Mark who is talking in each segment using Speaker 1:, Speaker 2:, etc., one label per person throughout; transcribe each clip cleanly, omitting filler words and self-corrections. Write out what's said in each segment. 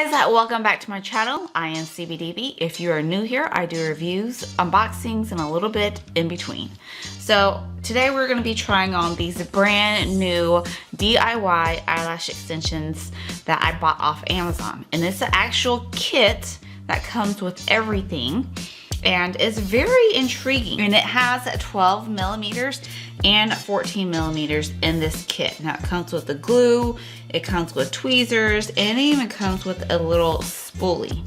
Speaker 1: guys, welcome back to my channel. I am Seebiedeebie. If you are new here, I do reviews, unboxings, and a little bit in between. So today we're going to be trying on these brand new DIY eyelash extensions that I bought off Amazon. And it's an actual kit that comes with everything. And it's very intriguing. And it has 12 millimeters and 14 millimeters in this kit. Now it comes with the glue, it comes with tweezers, and it even comes with a little spoolie.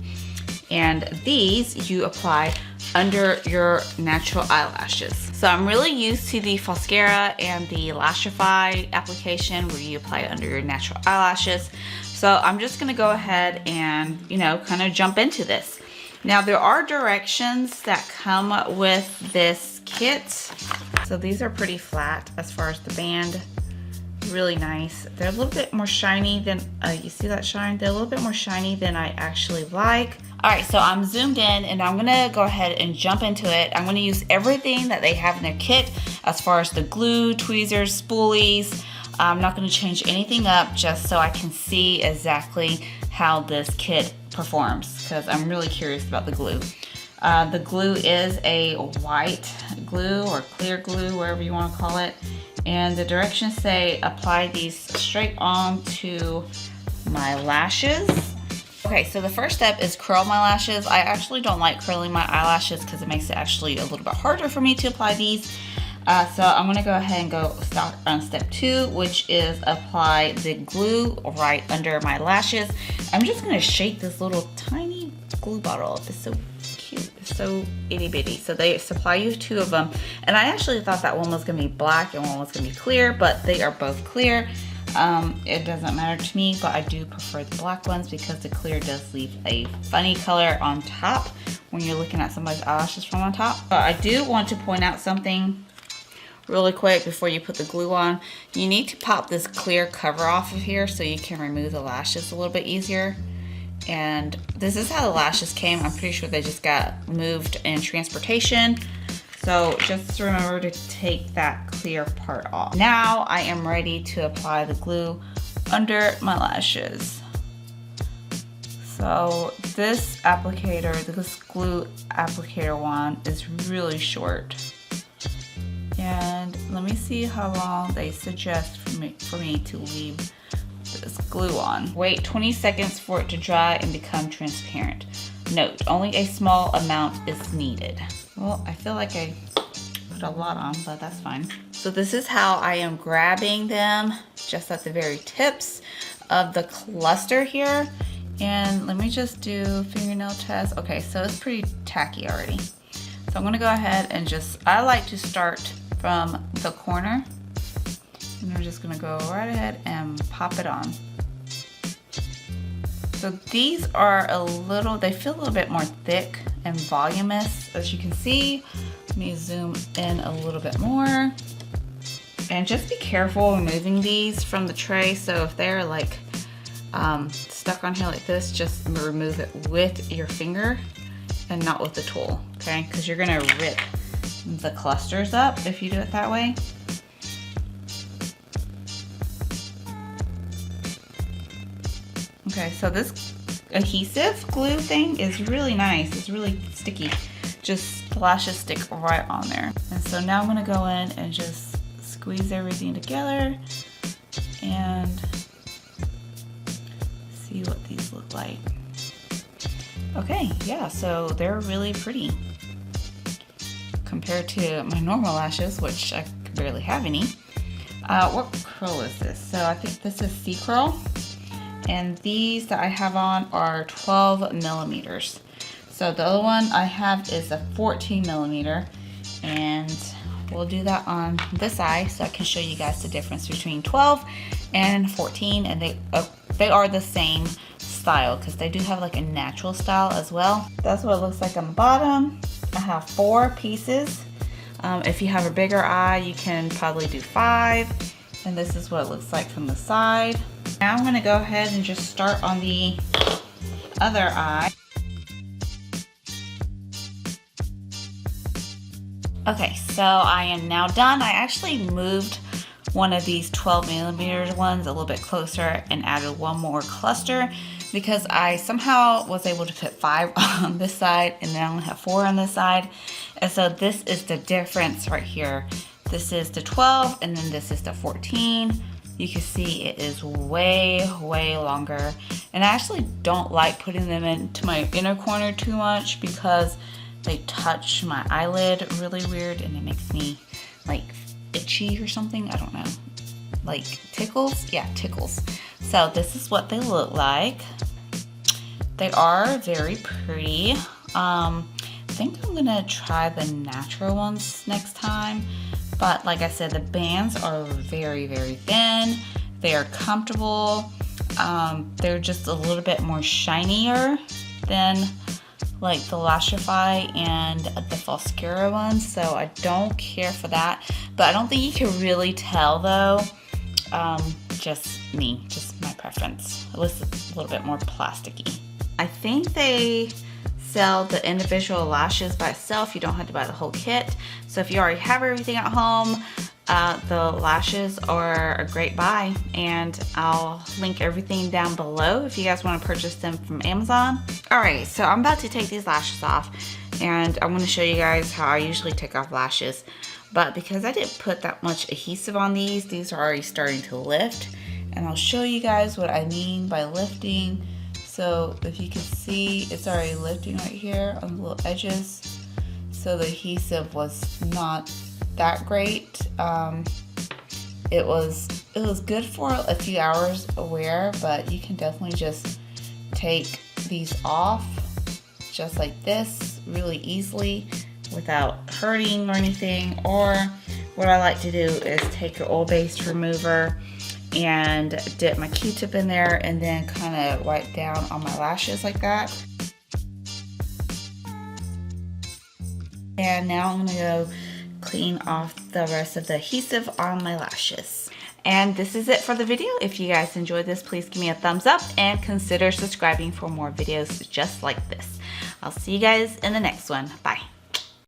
Speaker 1: And these you apply under your natural eyelashes. So I'm really used to the Mascara and the Lashify application where you apply it under your natural eyelashes. So I'm just gonna go ahead and, kind of jump into this. Now there are directions that come with this kit. So these are pretty flat as far as the band. Really nice. They're a little bit more shiny than, you see that shine? They're a little bit more shiny than I actually like. All right, so I'm zoomed in and I'm gonna go ahead and jump into it. I'm gonna use everything that they have in their kit as far as the glue, tweezers, spoolies. I'm not gonna change anything up just so I can see exactly how this kit performs, because I'm really curious about the glue. The glue is a white glue or clear glue, whatever you want to call it. And the directions say apply these straight onto my lashes. Okay, so the first step is curl my lashes. I actually don't like curling my eyelashes because it makes it actually a little bit harder for me to apply these. So I'm gonna go ahead and start on step 2, which is apply the glue right under my lashes. I'm just gonna shake this little tiny glue bottle. It's so cute, it's so itty bitty. So they supply you 2 of them. And I actually thought that one was gonna be black and one was gonna be clear, but they are both clear. It doesn't matter to me, but I do prefer the black ones because the clear does leave a funny color on top when you're looking at somebody's eyelashes from on top. But I do want to point out something really quick before you put the glue on. You need to pop this clear cover off of here so you can remove the lashes a little bit easier. And this is how the lashes came. I'm pretty sure they just got moved in transportation. So just remember to take that clear part off. Now I am ready to apply the glue under my lashes. So this applicator, this glue applicator wand is really short. And let me see how long they suggest for me to leave this glue on. Wait 20 seconds for it to dry and become transparent. Note, only a small amount is needed. Well, I feel like I put a lot on, but that's fine. So this is how I am grabbing them, just at the very tips of the cluster here. And let me just do fingernail test. Okay, so it's pretty tacky already. So I'm gonna go ahead and I like to start from the corner, and we're just gonna go right ahead and pop it on. So these are they feel a little bit more thick and voluminous, as you can see. Let me zoom in a little bit more. And just be careful removing these from the tray. So if they're like stuck on here like this, just remove it with your finger and not with the tool, okay? Because you're gonna rip the clusters up if you do it that way. Okay, so this adhesive glue thing is really nice. It's really sticky. Just the lashes stick right on there. And so now I'm gonna go in and just squeeze everything together and see what these look like. Okay, yeah, so they're really pretty compared to my normal lashes, which I barely have any. What curl is this? So I think this is C curl, and these that I have on are 12 millimeters. So the other one I have is a 14 millimeter, and we'll do that on this eye so I can show you guys the difference between 12 and 14, and they are the same style because they do have like a natural style as well. That's what it looks like on the bottom. I have 4 pieces. If you have a bigger eye, you can probably do 5. And this is what it looks like from the side. Now I'm gonna go ahead and just start on the other eye. Okay, so I am now done. I actually moved one of these 12mm ones a little bit closer and added one more cluster because I somehow was able to put 5 on this side and then I only have 4 on this side. And so this is the difference right here. This is the 12 and then this is the 14. You can see it is way longer. And I actually don't like putting them into my inner corner too much because they touch my eyelid really weird and it makes me like itchy or something. I don't know. Like tickles? Yeah, tickles. So this is what they look like. They are very pretty. I think I'm gonna try the natural ones next time. But like I said, the bands are very thin. They are comfortable. They're just a little bit more shinier than like the Lashify and the Falscara ones, so I don't care for that. But I don't think you can really tell though. Just my preference. It was a little bit more plasticky. I think they sell the individual lashes by itself. You don't have to buy the whole kit. So if you already have everything at home, the lashes are a great buy, and I'll link everything down below if you guys want to purchase them from Amazon. Alright, so I'm about to take these lashes off, and I'm going to show you guys how I usually take off lashes. But because I didn't put that much adhesive on these are already starting to lift, and I'll show you guys what I mean by lifting. So if you can see, it's already lifting right here on the little edges. So the adhesive was not that great. It was good for a few hours of wear, but you can definitely just take these off just like this really easily without hurting or anything. Or what I like to do is take an oil-based remover and dip my Q-tip in there and then kind of wipe down on my lashes like that. And now I'm gonna go clean off the rest of the adhesive on my lashes. And this is it for the video. If you guys enjoyed this, please give me a thumbs up and consider subscribing for more videos just like this. I'll see you guys in the next one. Bye.